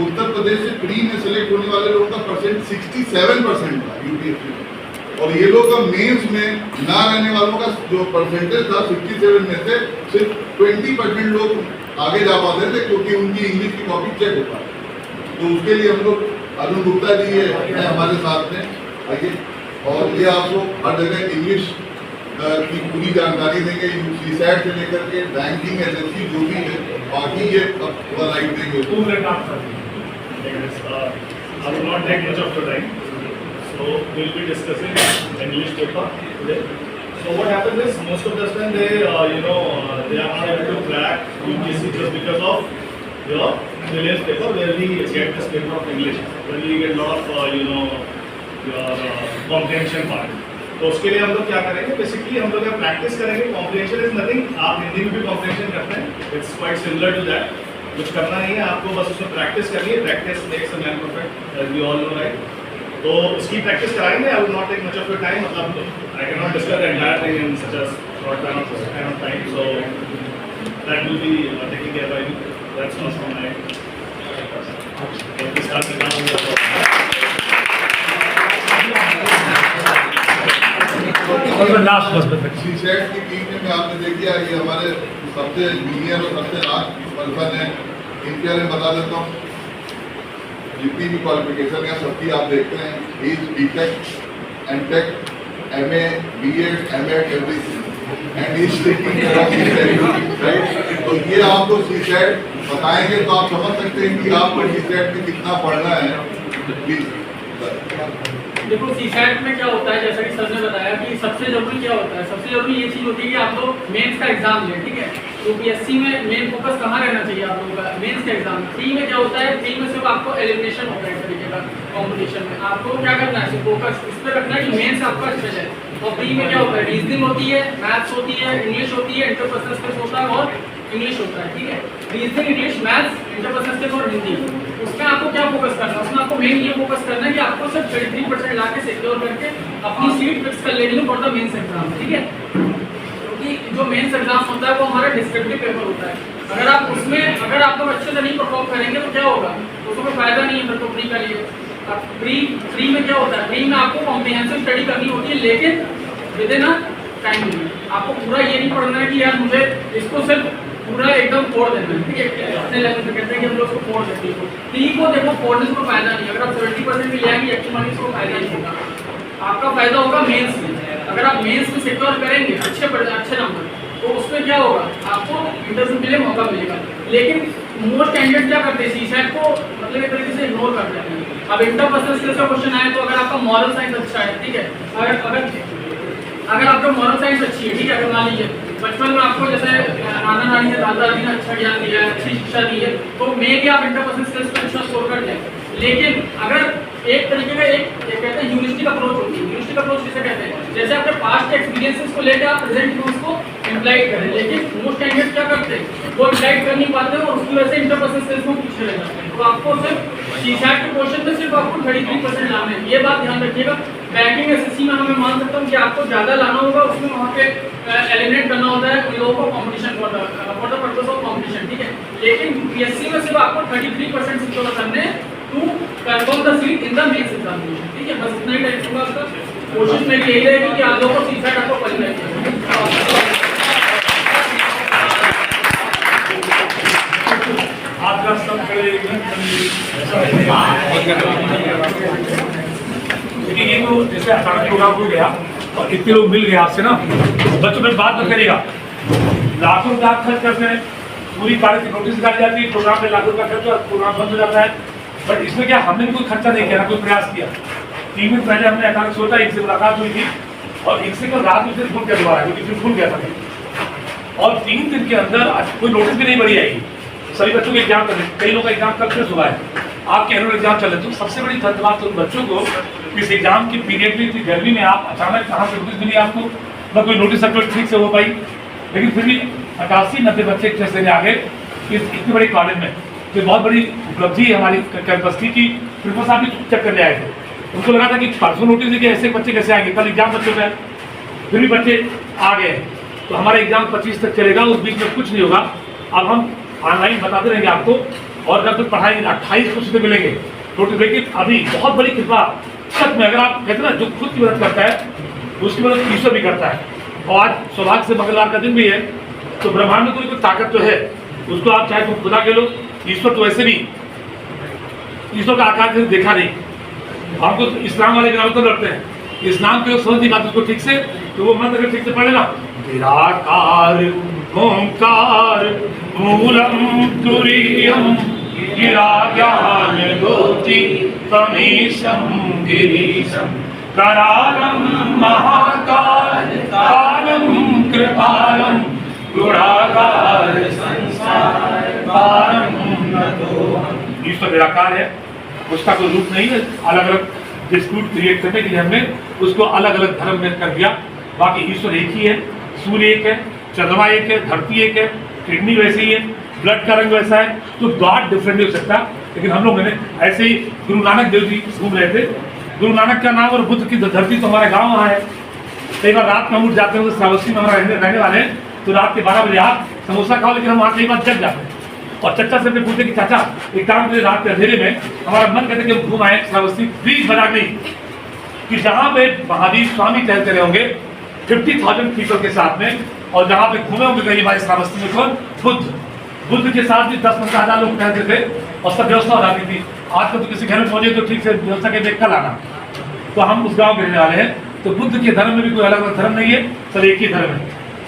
उत्तर प्रदेश से प्री में सेलेक्ट होने वाले लोगों का परसेंट 67% था UPSC में, और ये लोग का मेंस में ना रहने वालों का जो परसेंटेज था 67 में से सिर्फ 20% लोग आगे जा पाते थे, क्योंकि उनकी इंग्लिश की कॉपी चेक होता है। तो उसके लिए हम लोग अरुण गुप्ता जी है हमारे साथ में, आइए, और ये आपको हर जगह इंग्लिश की पूरी जानकारी देंगे, CSAT से लेकर के बैंकिंग, SSC जो भी है, बाकी ये अब थोड़ा लाइट देंगे। 2 मिनट आप कर दीजिए। I will not take much of your time. So we'll be discussing English paper today. So what happens is most of the time they they are not able to crack UPSC just because of your prelims paper where we get this paper of English, where we get lot of your comprehension part. तो उसके लिए हम लोग क्या करेंगे, basically हम लोग practice करेंगे। कॉम्प्रिहेंशन इज नथिंग, आप हिंदी में भी कॉम्प्रिहेंशन करते हैं, it's quite similar to that. कुछ करना नहीं है आपको, बस उसमें प्रैक्टिस करनी है। Practice makes a man perfect, as we all know, right. तो इसकी प्रैक्टिस कराएंगे। I will not take much of your time, मतलब I can not discuss the entire thing in such a short time of time, so that will be taking care by me. That's all from my last बस CSAT की टीम में आपने देखिए, ये हमारे सबसे जूनियर और सबसे लास्ट पर्सन है, इनके बारे में बता देता हूँ। जितनी भी क्वालिफिकेशन है सबकी आप देखते हैं, BTech, MTech, MA, B.Ed, M.Ed, everything, and is taking right. तो ये आपको CSAT बताएंगे तो आप समझ सकते हैं कि आपको CSAT में कितना पढ़ना है। प्लीज देखो CSAT में क्या होता है, जैसा कि सर ने बताया कि सबसे जरूरी क्या होता है, सबसे जरूरी ये चीज़ होती है कि आप लोग मेंस का एग्जाम लें, ठीक है। तो UPSC में मेन फोकस कहाँ रहना चाहिए आप लोगों का, मेंस का एग्जाम। प्री में क्या होता है, प्री में सिर्फ आपको एलिमिनेशन होता है एक तरीके का कॉम्पिटिशन में। आपको क्या करना है, सिर्फ फोकस इस पर रखना है कि मेंस आपका अच्छा जाए। और प्री में क्या होता है, रीजनिंग होती है, मैथ्स होती है, इंग्लिश होती है, इंटरपर्सनल स्किल्स होता है और इंग्लिश होता है, ठीक है। Reasoning, English, maths, interpersonal skills और हिंदी, उसमें आपको क्या फोकस करना है, उसमें आपको मेन ये फोकस करना है कि आपको सिर्फ 33% ला के सिक्योर करके अपनी सीट फिक्स कर लेनी है फॉर द मेंस एग्जाम, ठीक है। क्योंकि जो मेंस एग्जाम होता है वो हमारा डिस्क्रिप्टिव पेपर होता है। अगर आप उसमें अगर आप लोग अच्छे से नहीं परफॉर्म करेंगे तो क्या होगा, उसमें कोई फायदा नहीं है फिर तो प्री का लिए। अब प्री में क्या होता है, प्री में आपको कॉम्प्रिहेंसिव स्टडी करनी होती है, लेकिन with in a time limit. आपको पूरा ये नहीं पढ़ना है कि यार मुझे इसको सिर्फ पूरा एकदम फोड़ देना है, ठीक है। अपने लेवल पे कहते हैं कि हम लोग उसको फोड़ देते हैं। टी को देखो फोड़ने से कोई फायदा नहीं, अगर आप 70% भी ले आएंगे एक्चुअली इसको फायदा नहीं होगा। आपका फायदा होगा मेंस में। अगर आप मेंस में सिक्योर करेंगे अच्छे नंबर, तो उसमें क्या होगा, आपको इंटरव्यू के लिए मौका मिलेगा। लेकिन मोस्ट कैंडिडेट क्या करते हैं, सीसेट को मतलब एक तरीके से इग्नोर करते हैं। अब इंटरपर्सनल स्किल्स का क्वेश्चन आए तो अगर आपका मॉरल साइंस अच्छा है, ठीक है, अगर आपका मॉरल साइंस अच्छी है, ठीक है, अगर मान लीजिए बचपन में आपको जैसे नाना नानी ने दादा दादी ने अच्छा ज्ञान दिया है, अच्छी शिक्षा दी है, तो मे भी आप इंटरपर्सनल स्किल्स पर अच्छा स्कोर कर लें। लेकिन अगर एक तरीके का एक कहते हैं ह्यूरिस्टिक अप्रोच होती है। ह्यूरिस्टिक अप्रोच किसे कहते हैं, जैसे आपके पास्ट एक्सपीरियंसेस को लेकर आप प्रेजेंट में उसको इम्प्लाइड करें। लेकिन मोस्ट कैंडिडेट क्या करते हैं, वो इम्प्लाइड कर नहीं पाते हैं और उसकी वजह से इंटरपर्सनल स्किल्स को पीछे रह जाते हैं। तो आपको सिर्फ सीसैट के क्वेश्चन में सिर्फ आपको 33% लाना है, ये बात ध्यान रखिएगा। बैंकिंग एसएससी में हमें मान सकता हूँ कि आपको ज़्यादा लाना होगा, उसमें वहाँ पे एलिमिनेट करना होता है उन लोगों को competition for the purpose of competition, ठीक है। लेकिन यूपीएससी में सिर्फ आपको 33% सिक्योर करने to confirm the seat in the mains examination, ठीक है। बस इतना ही टाइम होगा आपका। कोशिश मेरी यही रहेगी कि आप लोगों को सीसैट आपको क्वालिफाई करना। आपका सब देखिए, ये तो जैसे अचानक प्रोग्राम हो गया और इतने लोग मिल गए आपसे ना, बच्चों में बात मत करिएगा। लाखों रुपया आप खर्च करते हैं, पूरी कार्य की नोटिस निकाली जाती है, प्रोग्राम में लाखों रुपया खर्च हुआ, प्रोग्राम बंद हो जाता है। बट इसमें क्या, हमने भी कोई खर्चा नहीं किया ना कोई प्रयास किया। 3 दिन पहले हमने अचानक सोचा, इनसे मुलाकात हुई थी और इनसे कल रात में फिर भूल गया दोबारा, क्योंकि फिर भूल गया था। और 3 दिन के अंदर कोई नोटिस भी नहीं बड़ी आएगी। सभी बच्चों के एग्जाम कर रहे, कई लोग का एग्जाम कल फिर सुबह है, आपके एनुअल एग्जाम चल रहे। तो सबसे बड़ी धन्यवाद तो उन बच्चों को, इस एग्जाम की पीरियड में, इतनी गर्मी में आप अचानक कहाँ से नोटिस मिली आपको, न कोई नोटिस सर्कुलर ठीक से हो पाई, लेकिन फिर भी 88-90 बच्चे टेस्ट देने आ गए इतनी बड़ी कॉलेज में। तो बहुत बड़ी उपलब्धि हमारी कैंपस की कि प्रिंसिपल साहब भी चेक करने आए थे। उनको लगा था कि परसों नोटिस है कि ऐसे बच्चे कैसे आएंगे, कल एग्जाम बच्चों का है, फिर भी बच्चे आ गए। तो हमारा एग्जाम 25 तक चलेगा, उस बीच में कुछ नहीं होगा। अब हम ऑनलाइन बताते रहेंगे आपको, और जब तक पढ़ाई 28 को मिलेंगे नोटिस। लेकिन अभी बहुत बड़ी कृपा सच में, अगर आप कहते हैं ना, जो खुद की मदद करता है उसकी मदद ईश्वर भी करता है। और आज सौभाग्य से मंगलवार का दिन भी है, तो ब्रह्मांड में कोई ताकत तो है, उसको आप चाहे तो खुदा के लो, ईश्वर तो वैसे भी, ईश्वर का आकार कभी देखा नहीं। हमको तो इस्लाम वाले ग्राम तो लड़ते हैं, इस्लाम के लोग समझ नहीं पाते उसको ठीक से, तो वो मंत्र ठीक से पढ़े ना, निराकार ओंकार मूलम तुरीयम गिराज्ञान ज्योति तमीशम गिरीशम करालम महाकाल कालम कृपालम गुणाकार संसार पारम नतोहम। ईश्वर निराकार है, उसका कोई रूप नहीं है। अलग अलग डिस्प्यूट क्रिएट करने के लिए हमने उसको अलग अलग धर्म में कर दिया। बाकी ईश्वर एक ही है, सूर्य एक है, चंद्रमा एक है, धरती एक है, किडनी वैसे ही है, ब्लड का रंग वैसा है, तो गॉड डिफरेंट नहीं हो सकता। लेकिन हम लोगों ने ऐसे ही गुरु नानक देव जी घूम रहे थे, गुरु नानक का नाम और बुद्ध की धरती तो हमारा गाँव वहाँ है। कई बार रात में हम उठ जाते हैं, तो श्रावस्ती में हमारा रहने वाले हैं, तो रात के 12 बजे आप समोसा खाओ, लेकिन हम वहाँ कई बार जग जाते हैं। और चचा से पूछते कि चाचा एक काम करें, रात के अंधेरे में हमारा मन कहते कि हम घूम आए श्रावस्ती, प्लीज मजाक नहीं, कि जहाँ पे महावीर स्वामी टहलते रहे होंगे 50,000 पीपल के साथ में, और जहाँ पे घूमे होंगे कई बार श्रावस्ती में कौन, बुद्ध के साथ भी 10-15 हज़ार लोग टहलते थे और सब व्यवस्था हो जाती थी। आजकल तो किसी घर में पहुंचे तो ठीक से व्यवस्था के देख कर आना। तो हम उस गाँव के रहने वाले हैं, तो बुद्ध के धर्म में भी कोई अलग अलग धर्म नहीं है, सब एक ही धर्म है।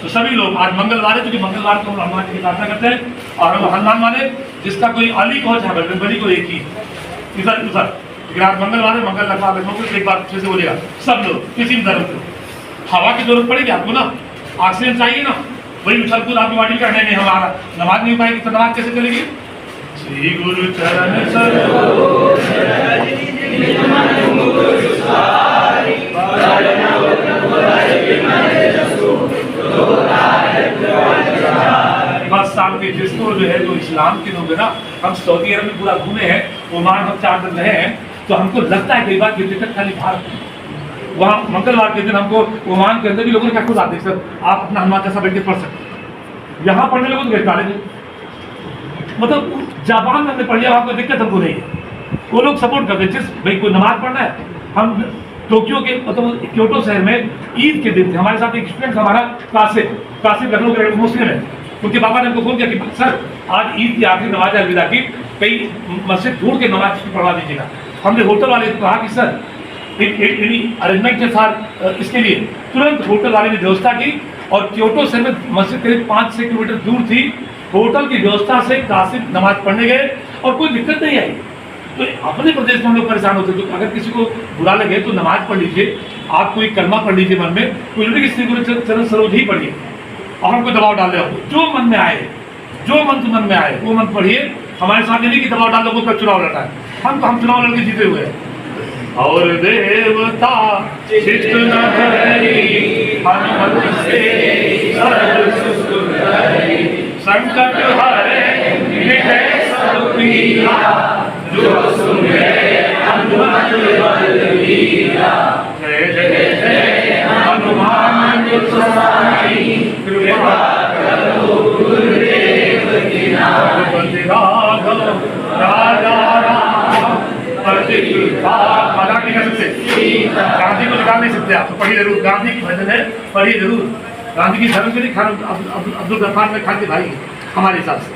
तो सभी लोग, आज मंगलवार है, क्योंकि मंगलवार को हम हनुमान जी की प्रार्थना करते हैं, और हम हनुमान वाले जिसका कोई अली को चाहे बजरंगबली को एक ही इधर उधर, लेकिन आज मंगलवार है, मंगल लगवा एक बार फिर से बोलेगा सब लोग किसी भी धर्म को। हवा की जरूरत पड़ेगी आपको ना, ऑक्सीजन चाहिए ना, वही उछल कूद आपकी बॉडी का नहीं हमारा नमाज नहीं पाएगी तो नमाज कैसे चलेगी। श्री गुरु चरण सरोज बस साल के जिसको जो है, जो इस्लाम के लोग है ना, हम सऊदी अरब में पूरा घूमे हैं, ओमान हम 4 दिन रहे हैं, तो हमको लगता है कई बार कि टिकट खाली भारत। वहाँ मंगलवार के दिन हमको ओमान के अंदर भी लोगों ने क्या खुद आते सर आप अपना हनुमान जैसा बैठ के पढ़ सकते, यहाँ पढ़ने लोगों तो कॉलेज मतलब जापान में हमने पढ़ लिया, वहाँ कोई दिक्कत हमको नहीं है, वो लोग सपोर्ट करते। जिस भाई कोई नमाज पढ़ना है, हम टोक्यो के मतलब क्योटो शहर में ईद के दिन थे, हमारे साथ एक स्टूडेंट हमारा कासिम लखनऊ के मुस्लिम है, उनके पापा ने हमको फोन किया कि सर आज ईद की आखिरी नमाज अलविदा की, कई मस्जिद ढूंढ के नमाज पढ़वा दीजिएगा। हमने होटल वाले को कहा कि सर अरेंजमेंट के साथ इसके लिए तुरंत होटल वाले ने व्यवस्था की और क्योटो से मस्जिद करीब 5-6 किलोमीटर दूर थी। होटल की व्यवस्था से कासिम नमाज पढ़ने गए और कोई दिक्कत नहीं आई। तो अपने प्रदेश में हम लोग परेशान होते तो अगर किसी को बुरा लगे तो नमाज पढ़ लीजिए, आप कोई कलमा पढ़ लीजिए मन में, कोई चरण सरोज ही पढ़िए और हमको दबाव डाल रहे हो। जो मन में आए, जो मंत्र मन में आए वो मंत्र पढ़िए। हमारे सामने नहीं कि दबाव डाल लोगों का चुनाव लड़ा है, हम चुनाव लड़के जीते हुए हैं। और देवता चित्त न धरि हनुमत से सर्व सुख हरि, संकट हरे मिटे सब पीरा, जो सुने हनुमत बलवीरा। जय जय जय हनुमान गोसाई, कृपा करो गुरुदेव की नाई। राघव राजा राम पति कृपा, मजाक नहीं कर सकते, गांधी को निकाल नहीं सकते आप, तो पढ़िए जरूर। गांधी की भजन है, पढ़िए जरूर। गांधी की धर्म के लिए खान अब्दुल गफ्फार में खान के भाई हमारे हिसाब से।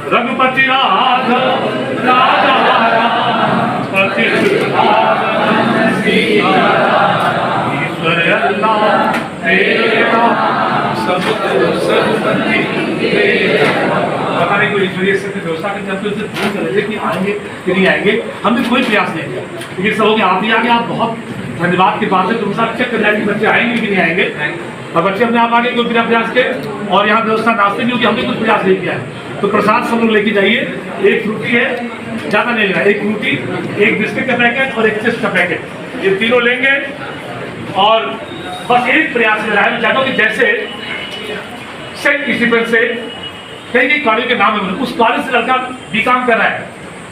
रघुपति राघव राजा राम पति ईश्वर अल्लाह तेरे नाम सब सर्वपति। पता नहीं कोई ईश्वरीय शक्ति व्यवस्था करके हम तो उसे दूर कर रहे थे कि आएंगे कि नहीं आएंगे, हमने कोई प्रयास नहीं किया। लेकिन सब हो गया, आप ही आगे, आप बहुत धन्यवाद के बाद तुम साथ चेक कर जाएंगे बच्चे आएंगे कि नहीं आएंगे, और बच्चे अपने आप आगे कोई बिना प्रयास के। और यहाँ व्यवस्था नाश्ते नहीं होगी, हमने कुछ प्रयास नहीं किया है। तो प्रसाद सब लोग लेके जाइए, एक फ्रूटी है, ज़्यादा नहीं लेना, एक फ्रूटी, एक बिस्किट का पैकेट और एक चिप्स का पैकेट, ये तीनों लेंगे। और बस एक प्रयास में रहा है, मैं चाहता हूँ कि जैसे सेंट स्टीफेंस से कई कॉलेज के नाम है, उस कॉलेज से लड़का बीकॉम कर रहा है,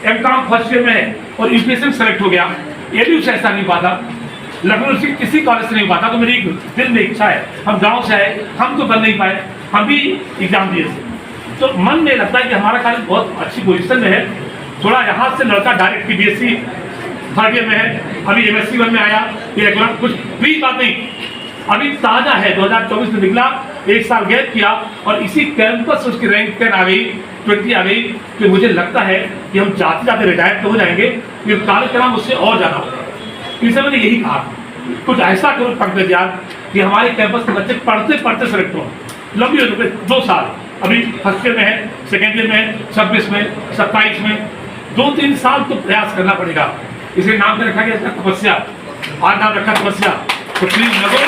एमकॉम फर्स्ट ईयर में है और यूपीएससी में सेलेक्ट हो गया। ये से ऐसा नहीं पाता, लखनऊ से किसी कॉलेज से नहीं पाता। तो मेरी दिल में इच्छा है, हम गांव से आए, हम तो बन नहीं पाए, हम भी एग्जाम दिए थे। तो मन में लगता है कि हमारा कॉलेज बहुत अच्छी पोजीशन में है। थोड़ा यहाँ से लड़का डायरेक्ट बीएससी थर्ड ईयर में है, अभी एमएससी 1 में आया, ये कुछ भी बात नहीं, अभी ताजा है, 2024 में निकला, 1 साल गैप किया और इसी कैंपस उसकी रैंक 10 आ गई, 20 आ गई। तो मुझे लगता है कि हम जाते जाते रिटायर तो हो जाएंगे, फिर कॉलेज का नाम उससे और ज़्यादा होगा। इसलिए मैंने यही कहा, कुछ ऐसा करो पंकज यार कि हमारे कैंपस के बच्चे पढ़ते पढ़ते सेलेक्ट हो। लंबी हो चुके 2 साल, अभी फर्स्ट ईयर में है, सेकेंड ईयर में है, 26 में, 27 में, 2-3 साल तो प्रयास करना पड़ेगा। इसे नाम पे रखा गया इसका तपस्या, आज नाम रखा तपस्या। तो प्लीज लगो,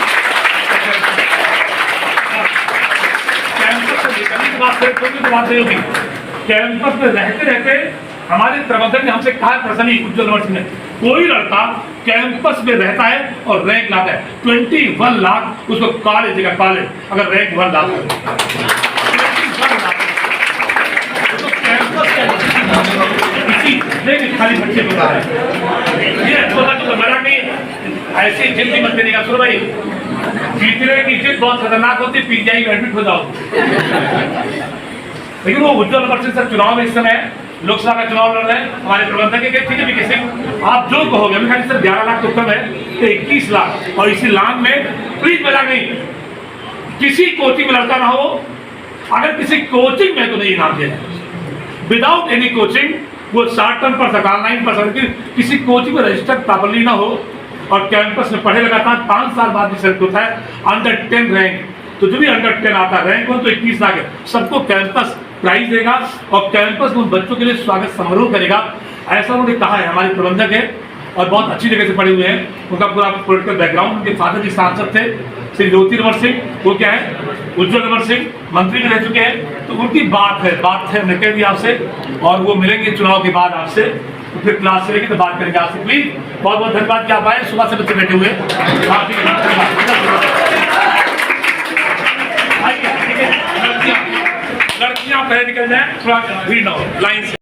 कैंपस से निकलने के बाद तो बात नहीं होगी। कैंपस में रहते रहते हमारे प्रबंधक ने हमसे कहा पर्सनली, उज्ज्वल यूनिवर्सिटी में कोई लड़का कैंपस में रहता है और रैंक लाता है 21 लाख उसको कॉलेज देगा, कॉलेज अगर रैंक 1 लाख है तो कैंपस खाली बच्चे को रहा है। ये तो मजाक नहीं है, ऐसी जिद भी मत देने। सुनो भाई, जीतने की जिद बहुत खतरनाक होती है, पीजीआई में एडमिट हो जाओ। लेकिन वो उज्ज्वल यूनिवर्सिटी सर चुनाव में इस समय लोकसभा का चुनाव लड़ रहे हैं, हमारे प्रबंधक के ठीक है भी किसी आप जो कहोगे, मैं सर 11 लाख तो कम है, तो 21 लाख और इसी लाख में प्लीज मजाक नहीं, किसी कोचिंग में लड़का ना हो, अगर किसी कोचिंग में तो नहीं इनाम देना, विदाउट एनी कोचिंग वो शॉर्ट टर्म पर सकता, ऑनलाइन पर सकता, किसी कोचिंग में रजिस्टर प्रॉपर्ली ना हो और कैंपस में पढ़े लगातार 5 साल बाद भी सेलेक्ट होता है अंडर 10 रैंक। तो जो भी अंडर 10 आता है रैंक 1 तो 21 लाख है, सबको कैंपस प्राइज देगा और कैंपस में उन बच्चों के लिए स्वागत समारोह करेगा, ऐसा उन्होंने कहा है। हमारे प्रबंधक है और बहुत अच्छी जगह से पढ़े हुए हैं, उनका पूरा पॉलिटिकल बैकग्राउंड, उनके फादर जी सांसद थे श्री ज्योतिर्मय सिंह, वो क्या है उज्ज्वल सिंह मंत्री भी रह चुके हैं। तो उनकी बात है मैं कह दिया आपसे, और वो मिलेंगे चुनाव के बाद आपसे, तो फिर क्लास से लेंगे तो बात करेंगे आपसे। प्लीज बहुत बहुत धन्यवाद कि आप आए, सुबह से बच्चे बैठे हुए लड़कियां पहले निकल जाए, थोड़ा भीड़ ना हो लाइन से।